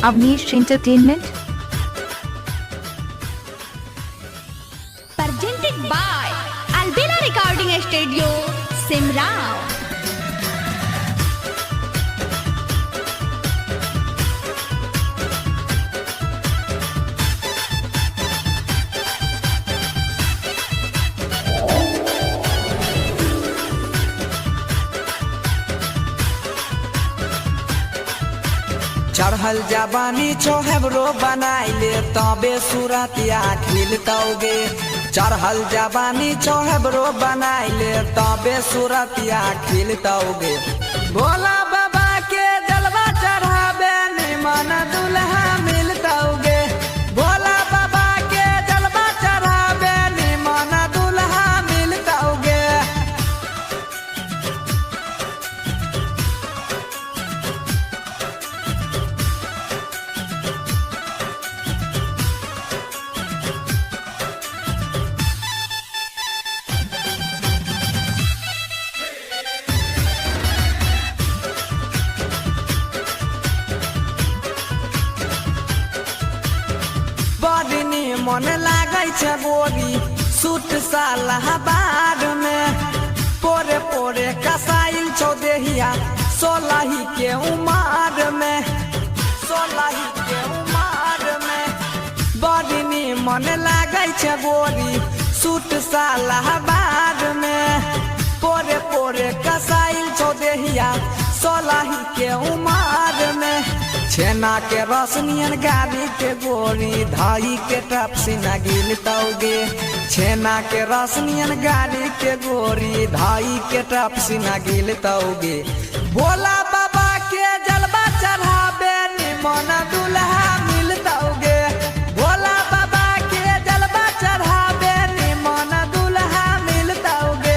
Avnish Entertainment. Presented by Albina Recording Studio, Simrao. चढ़ल जवानी छोहबरो बनाइले तबे सूरतिया खिलतौगे। चढ़ल जवानी छोहबरो बनाइले तबे सूरतिया खिलतौगे। भोला बाबा के जलवा चढ़ाबे निमन दुल्हा मिलतौगे। भोला बाबा के जलवा चढ़ाबे निमन दुल्हा मिलतौगे। बड़नी मन लागै छै बोरी सूट सालाबाद में। पोरे पोरे कसाइल चौदेहिया सोलही के उमार में। सोलही के उमार में बड़नी मन लागै छै बोरी सूट सालाबाद में। पोरे पोरे कसाइल चौदेहिया सोलही के उमार में। छेना के रसनियन गाड़ी के गोरी धाई के टपसी न गिलतौगे। छेना के रसनियन गाड़ी के गोरी धाई के टपसी न गिलतौगे। भोला बाबा के जलवा चढ़ाबे निमन दुल्हा मिलतौगे। भोला बाबा के जलवा चढ़ाबे निमन दुल्हा मिलतौगे।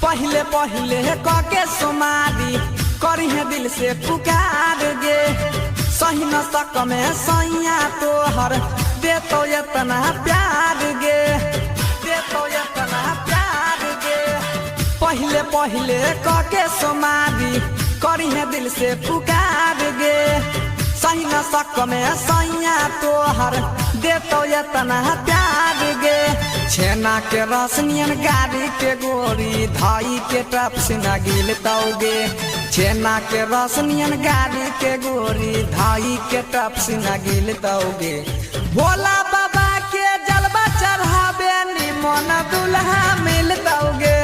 पहले पहले कके सुमारी करिहे दिल से पुकार गे। सही न सक में सैया तोहर देतो इतना प्यार गे। देतो इतना प्यार गे। पहले पहले कके सुमारी करिहे दिल से पुकार गे। सही न सक में सैया तोहर देतो इतना प्यार गे। छेना के रसनियन गाड़ी के गोरी धाई के टपसी न गिलतौगे। छेना के रसनियन गाड़ी के गोरी धाई के टपसी न गिलतौगे। भोला बाबा के जलवा चढ़ाबे निमन दुल्हा मिलतौगे।